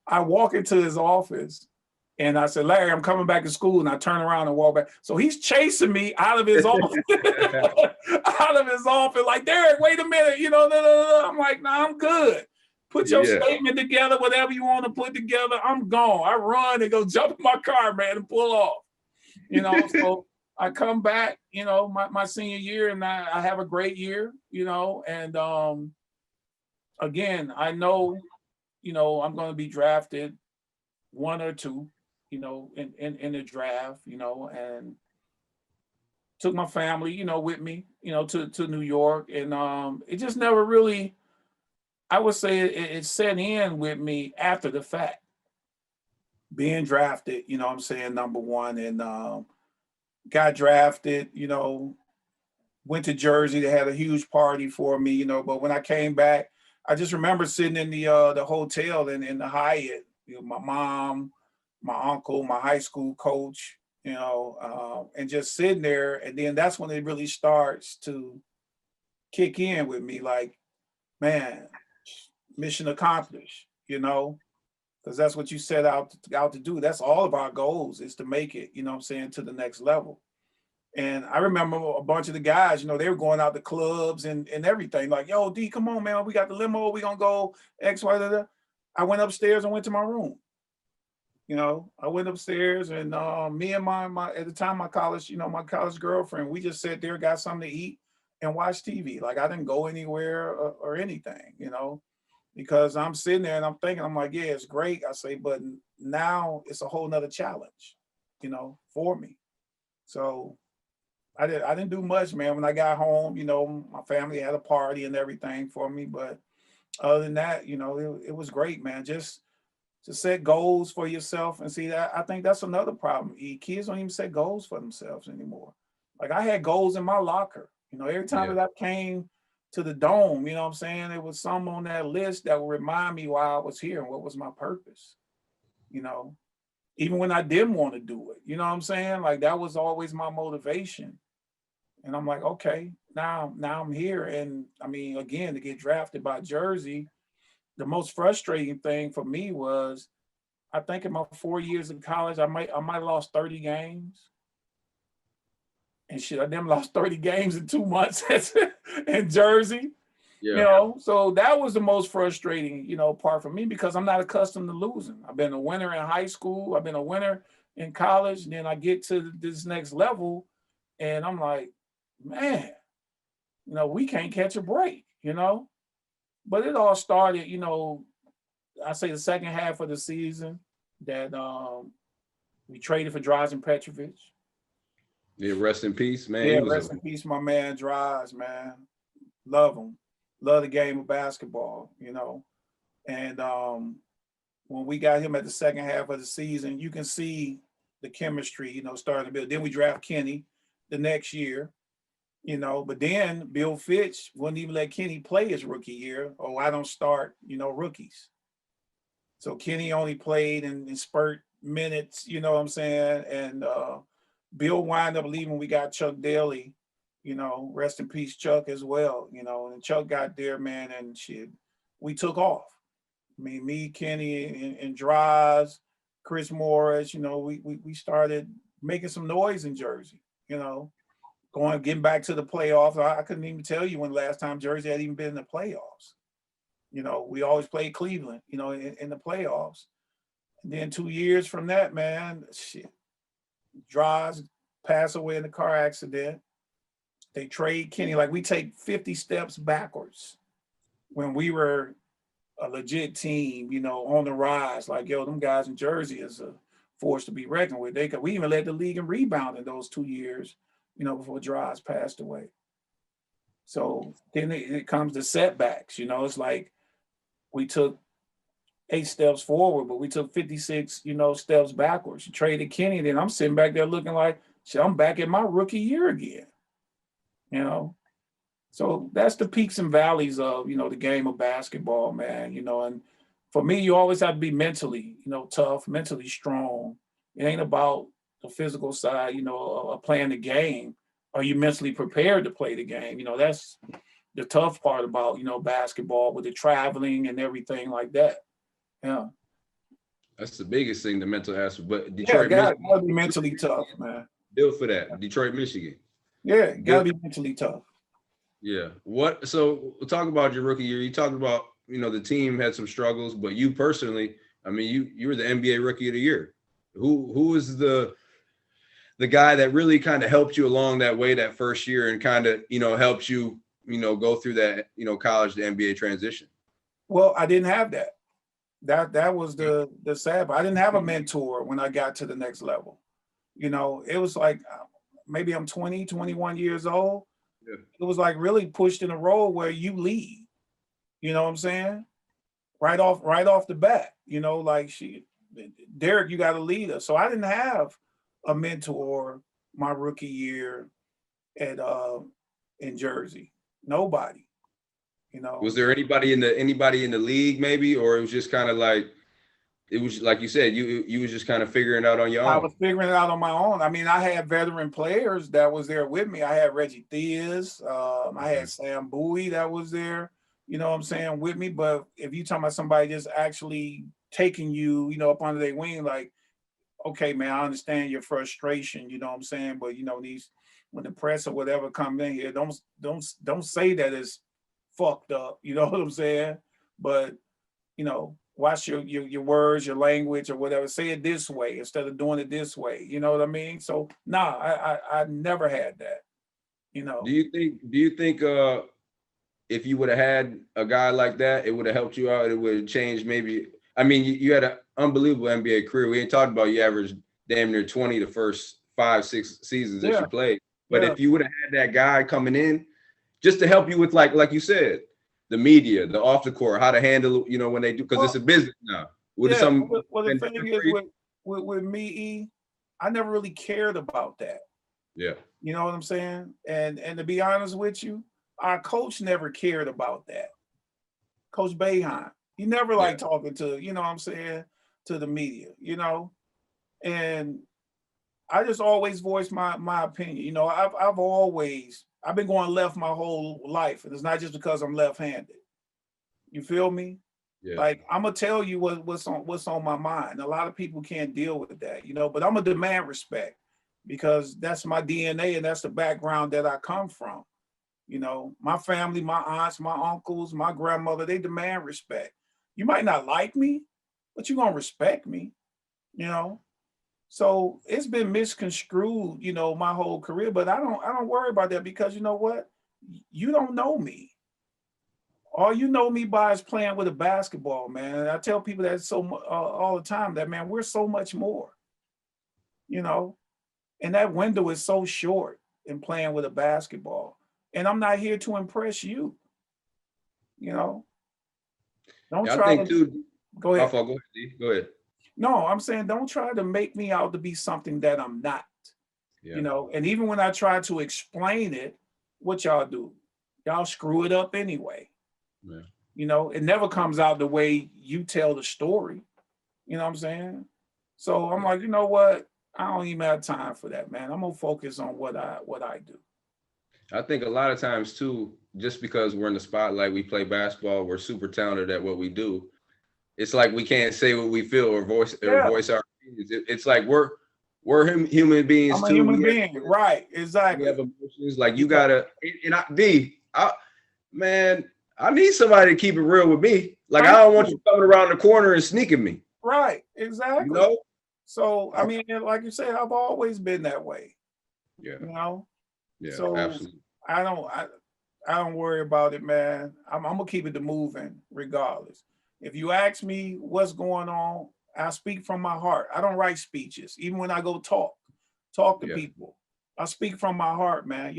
I walk into his office, And I said, Larry, I'm coming back to school. And I turn around and walk back. So he's chasing me out of his office, like, Derrick, wait a minute. I'm like, nah, I'm good. Put your statement together, whatever you want to put together. I'm gone. I run and go jump in my car, man, and pull off. So I come back, my senior year, and I have a great year, and again, I know, I'm going to be drafted 1 or 2, in the draft, and took my family, with me, to New York. And it just never really, I would say it set in with me after the fact. Being drafted, I'm saying, number 1, and got drafted, went to Jersey. They had a huge party for me, but when I came back, I just remember sitting in the hotel in the Hyatt, my mom, my uncle, my high school coach, and just sitting there. And then that's when it really starts to kick in with me, like, man, mission accomplished, because that's what you set out to do. That's all of our goals, is to make it, to the next level. And I remember a bunch of the guys, they were going out to clubs and everything. Like, yo, D, come on, man. We got the limo. We gonna go X, Y, Z. I went upstairs and went to my room. I went upstairs, and me and my at the time, my college girlfriend, we just sat there, got something to eat, and watched TV. Like, I didn't go anywhere or anything, because I'm sitting there and I'm thinking, I'm like, yeah, it's great. I say, but now it's a whole nother challenge, for me. So I didn't do much, man. When I got home, my family had a party and everything for me. But other than that, it was great, man. Just to set goals for yourself. And see, that I think that's another problem. Kids don't even set goals for themselves anymore. Like, I had goals in my locker. Every time that I came to the dome, what I'm saying, there was some on that list that would remind me why I was here and what was my purpose. Even when I didn't want to do it, what I'm saying? Like, that was always my motivation. And I'm like, okay, now I'm here. And I mean, again, to get drafted by Jersey, the most frustrating thing for me was, I think in my 4 years in college, I might have lost 30 games. And shit, I never lost 30 games in 2 months in Jersey. So that was the most frustrating, part for me, because I'm not accustomed to losing. I've been a winner in high school. I've been a winner in college. And then I get to this next level and I'm like, man, we can't catch a break, But it all started, I say the second half of the season that we traded for Drazen Petrovic. Yeah, rest in peace, man. Yeah, rest in peace, my man Drazen, man. Love him. Love the game of basketball, And when we got him at the second half of the season, you can see the chemistry, starting to build. Then we draft Kenny the next year, but then Bill Fitch wouldn't even let Kenny play his rookie year. Oh, I don't start, rookies. So Kenny only played in spurt minutes, what I'm saying? And Bill wound up leaving. We got Chuck Daly, rest in peace, Chuck, as well, and Chuck got there, man, and shit, we took off. I mean, me, Kenny, and Draz, Chris Morris, we started making some noise in Jersey, getting back to the playoffs. I couldn't even tell you when the last time Jersey had even been in the playoffs. We always played Cleveland, in the playoffs. And then 2 years from that, man, shit, Draz passed away in a car accident. They trade Kenny. Like, we take 50 steps backwards when we were a legit team, on the rise. Like, yo, them guys in Jersey is a force to be reckoned with. We even led the league in rebound in those 2 years, before Draz passed away. So then it comes to setbacks. It's like we took 8 steps forward, but we took 56, steps backwards. You traded Kenny, then I'm sitting back there looking like, shit, I'm back in my rookie year again. So that's the peaks and valleys of, the game of basketball, man, and for me, you always have to be mentally, tough, mentally strong. It ain't about the physical side, of playing the game. Are you mentally prepared to play the game? That's the tough part about, basketball, with the traveling and everything like that. Yeah. That's the biggest thing, the mental aspect. But Yeah, Detroit, gotta Michigan, be mentally tough, man. built for that. Detroit, Michigan. Yeah, gotta Built, be mentally tough. yeah. What? So we'll talk about your rookie year. You talked about, the team had some struggles, but you personally, I mean, you were the NBA Rookie of the Year. Who was the guy that really kind of helped you along that way that first year and kind of, helped you, go through that, college to NBA transition? Well, I didn't have that. That was the sad part. I didn't have a mentor when I got to the next level. It was like maybe I'm 20, 21 years old. Yeah. It was like really pushed in a role where you lead. You know what I'm saying? Right off the bat. Like Derrick, you got to lead us. So I didn't have a mentor my rookie year at in Jersey. Nobody. Was there anybody in the league maybe, or it was just kind of like, it was like you said, you was just kind of figuring it out on your I own? was figuring it out on my own. I mean, I had veteran players that was there with me. I had Reggie Theus. I had Sam Bowie that was there, you know what I'm saying, with me. But if you talking about somebody just actually taking you, up under their wing, like, okay, man, I understand your frustration, you know what I'm saying? But these, when the press or whatever come in here, don't say that it's fucked up, you know what I'm saying? But watch your words, your language, or whatever. Say it this way instead of doing it this way. You know what I mean? So I never had that. Do you think if you would have had a guy like that, it would have helped you out? It would have changed maybe. I mean, you had an unbelievable NBA career. We ain't talked about you averaged damn near 20 the first 5-6 seasons that you played. But if you would have had that guy coming in just to help you with like you said, the media, the off the court, how to handle, when they do, because it's a business now. Well, the thing is with me, E, I never really cared about that. Yeah. You know what I'm saying? And to be honest with you, our coach never cared about that. Coach Boeheim, he never liked talking to, you know what I'm saying, to the media, and I just always voiced my opinion. I've been going left my whole life, and it's not just because I'm left-handed. You feel me? Yeah. Like, I'm gonna tell you what's on my mind. A lot of people can't deal with that, but I'm gonna demand respect because that's my DNA and that's the background that I come from. My family, my aunts, my uncles, my grandmother, they demand respect. You might not like me, but you're gonna respect me, So it's been misconstrued, my whole career, but I don't worry about that because you know what? You don't know me. All you know me by is playing with a basketball, man. And I tell people that all the time that, man, we're so much more, and that window is so short in playing with a basketball. And I'm not here to impress you, Don't try to too. Go ahead. Go ahead, D. Go ahead. No, I'm saying don't try to make me out to be something that I'm not. Yeah. And even when I try to explain it, what y'all do? Y'all screw it up anyway. Yeah. It never comes out the way you tell the story. You know what I'm saying? So I'm like, you know what? I don't even have time for that, man. I'm gonna focus on what I do. I think a lot of times too, just because we're in the spotlight, we play basketball, we're super talented at what we do. It's like we can't say what we feel or voice our opinions. It's like we're human beings I'm a too. human being, right? Exactly. We have emotions. Like you gotta, man, I need somebody to keep it real with me. Like I don't want you coming around the corner and sneaking me. Right, exactly. So I mean, like you said, I've always been that way. Yeah. Yeah, so absolutely. I don't worry about it, man. I'm gonna keep it moving regardless. If you ask me what's going on, I speak from my heart. I don't write speeches. Even when I go talk to people, I speak from my heart, man.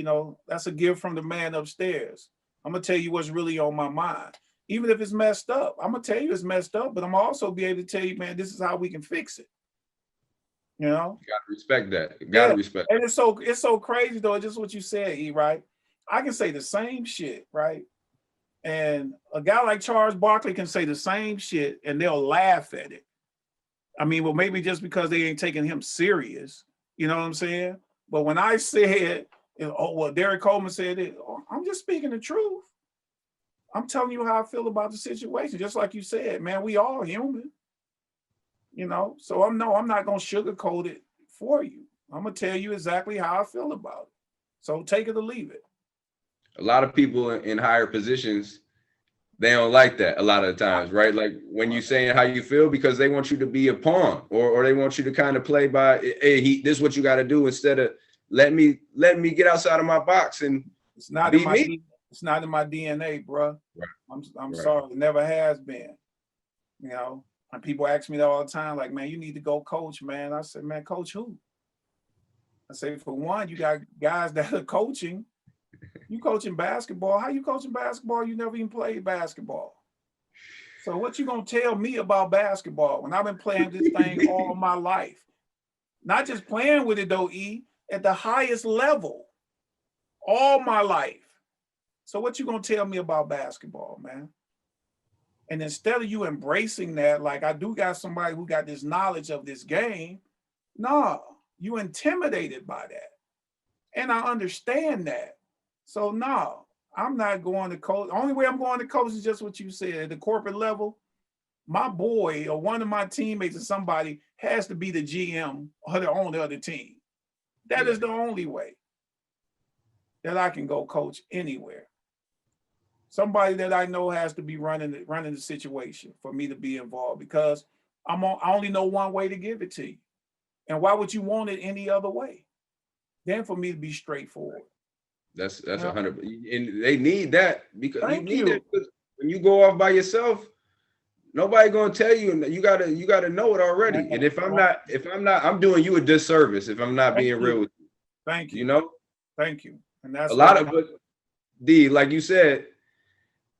That's a gift from the man upstairs. I'm gonna tell you what's really on my mind. Even if it's messed up, I'm gonna tell you it's messed up, but I'm also be able to tell you, man, this is how we can fix it. You gotta respect that. Respect. And it's so crazy though. Just what you said, E, right? I can say the same shit, right? And a guy like Charles Barkley can say the same shit and they'll laugh at it. I mean, well, maybe just because they ain't taking him serious, you know what I'm saying? But when I said, Derrick Coleman said it, I'm just speaking the truth. I'm telling you how I feel about the situation. Just like you said, man, we all human. You know, so I'm not gonna sugarcoat it for you. I'm gonna tell you exactly how I feel about it. So take it or leave it. A lot of people in higher positions, they don't like that a lot of the times, right? Like when you saying how you feel, because they want you to be a pawn, or they want you to kind of play by, hey, this is what you got to do, instead of let me get outside of my box and It's not in be my me. it's not in my DNA, bro. Right. I'm Right. sorry, it never has been. You know, and people ask me that all the time, like, man, you need to go coach, man. I said, man, coach who? I say, for one, you got guys that are coaching. You coaching basketball. How you coaching basketball? You never even played basketball. So what you gonna tell me about basketball when I've been playing this thing all my life? Not just playing with it though, E, at the highest level, all my life. So what you gonna tell me about basketball, man? And instead of you embracing that, like I do got somebody who got this knowledge of this game, nah, you intimidated by that. And I understand that. So no, I'm not going to coach. The only way I'm going to coach is just what you said. At the corporate level, my boy or one of my teammates or somebody has to be the GM or the owner of the team. That is the only way that I can go coach anywhere. Somebody that I know has to be running the situation for me to be involved, because I only know one way to give it to you. And why would you want it any other way than for me to be straightforward? That's 100, and they need that, because you Thank need that, you. because when you go off by yourself, nobody gonna tell you, and you gotta know it already. And if I'm not, I'm doing you a disservice if I'm not being real with you. Thank you. You know, thank you. And that's a lot of, but D, like you said,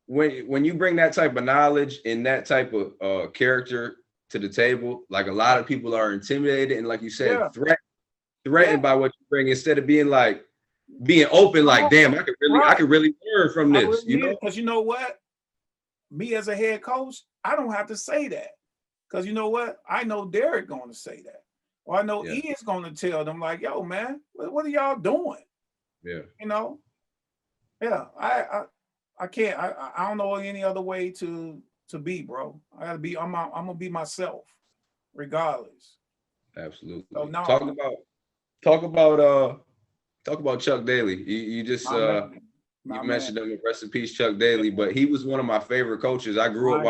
when you bring that type of knowledge and that type of character to the table, like a lot of people are intimidated and, like you said, threatened by what you bring, instead of being open, like, damn, I could really learn from this, you know? Because you know what? Me as a head coach, I don't have to say that. Because you know what? I know Derrick going to say that. Or I know E is going to tell them, like, yo, man, what are y'all doing? Yeah. You know? Yeah, I can't. I don't know any other way to be, bro. I gotta be. I'm gonna be myself, regardless. Absolutely. So no, Talk about Chuck Daly. You just you mentioned him. Rest in peace, Chuck Daly. But he was one of my favorite coaches. I grew up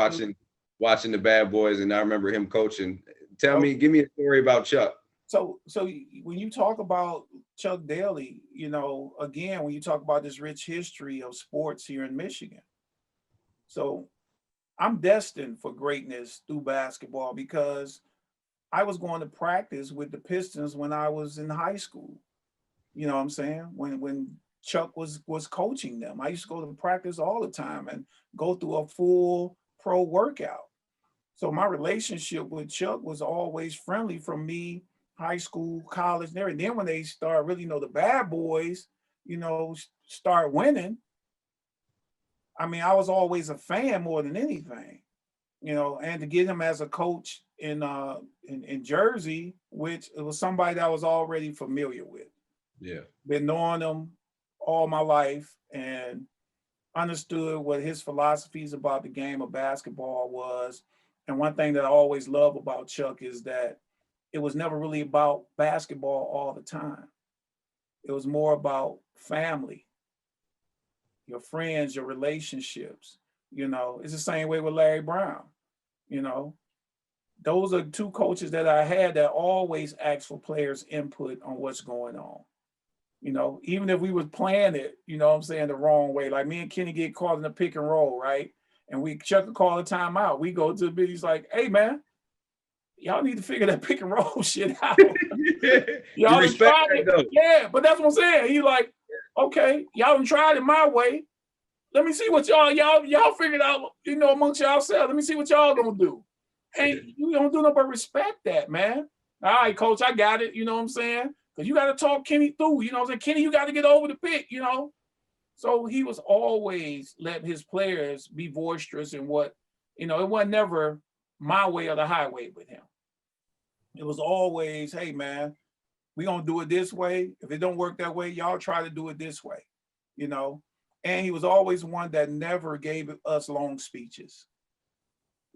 watching the Bad Boys, and I remember him coaching. Give me a story about Chuck. So when you talk about Chuck Daly, you know, again, when you talk about this rich history of sports here in Michigan, so I'm destined for greatness through basketball, because I was going to practice with the Pistons when I was in high school. You know what I'm saying? When Chuck was coaching them, I used to go to practice all the time and go through a full pro workout. So my relationship with Chuck was always friendly from me, high school, college, and everything. Then when they start really, the Bad Boys, start winning. I mean, I was always a fan more than anything, and to get him as a coach in Jersey, which it was somebody that I was already familiar with. Yeah. Been knowing him all my life and understood what his philosophies about the game of basketball was. And one thing that I always love about Chuck is that it was never really about basketball all the time. It was more about family, your friends, your relationships. It's the same way with Larry Brown. You know, those are two coaches that I had that always asked for players' input on what's going on. Even if we was playing it, what I'm saying, the wrong way. Like me and Kenny get caught in the pick and roll, right? And Chuck would call a timeout. We go to the big, he's like, hey man, y'all need to figure that pick and roll shit out. Y'all done tried it. Though. Yeah, but that's what I'm saying. He's like, okay, y'all done tried it my way. Let me see what y'all figured out, amongst yourselves. Let me see what y'all gonna do. And you don't do nothing but respect that, man. All right, coach, I got it. You know what I'm saying? Because you got to talk Kenny through. You know what I'm saying? Kenny, you got to get over the pick, So he was always letting his players be boisterous in what, it wasn't never my way or the highway with him. It was always, hey, man, we're going to do it this way. If it don't work that way, y'all try to do it this way, And he was always one that never gave us long speeches.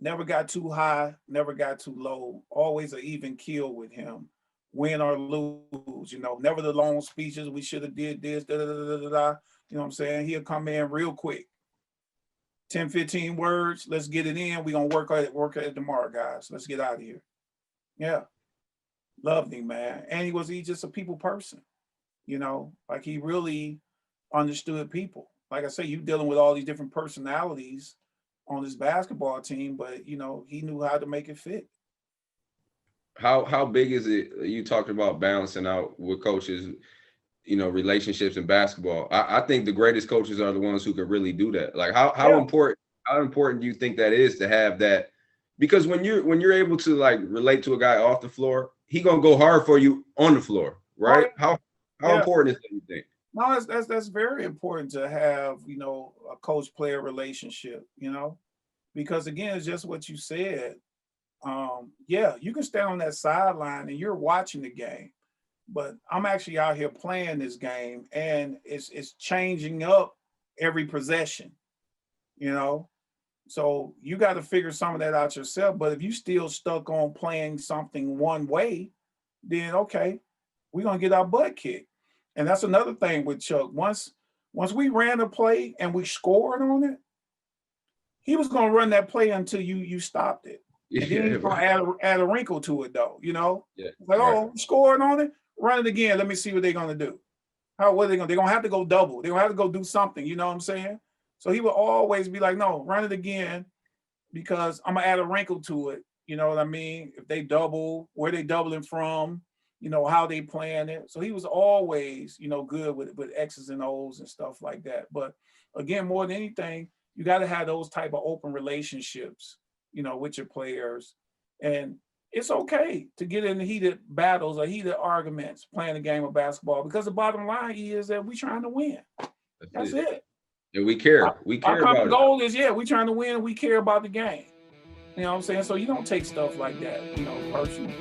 Never got too high, never got too low. Always an even kill with him. Win or lose, never the long speeches. We should have did this, da, da, da, da, da, da. You know what I'm saying? He'll come in real quick. 10, 15 words. Let's get it in. We're going to work at it tomorrow, guys. Let's get out of here. Yeah. Loved him, man. And he's just a people person, like he really understood people. Like I say, you dealing with all these different personalities on this basketball team, but he knew how to make it fit. How big is it? You talked about balancing out with coaches, relationships in basketball. I think the greatest coaches are the ones who can really do that. Like how important do you think that is to have that? Because when you're able to like relate to a guy off the floor, he gonna go hard for you on the floor, right? How important is that, you think? No, that's very important to have, a coach-player relationship, because again, it's just what you said. You can stand on that sideline and you're watching the game, but I'm actually out here playing this game, and it's changing up every possession, So you got to figure some of that out yourself. But if you still stuck on playing something one way, then okay, we're gonna get our butt kicked. And that's another thing with Chuck. Once we ran a play and we scored on it, he was gonna run that play until you stopped it. And then he's gonna add a wrinkle to it, though. Yeah, like, oh, scored on it, run it again. Let me see what they're gonna do. What are they gonna? They're gonna have to go double. They're gonna have to go do something. You know what I'm saying? So he would always be like, no, run it again, because I'm gonna add a wrinkle to it. You know what I mean? If they double, where they doubling from, how they playing it. So he was always, good with X's and O's and stuff like that. But again, more than anything, you got to have those type of open relationships, with your players. And it's okay to get in heated battles or heated arguments playing a game of basketball, because the bottom line is that we're trying to win. That's it. And we care. Our common goal is, we're trying to win. We care about the game. You know what I'm saying? So you don't take stuff like that, personally.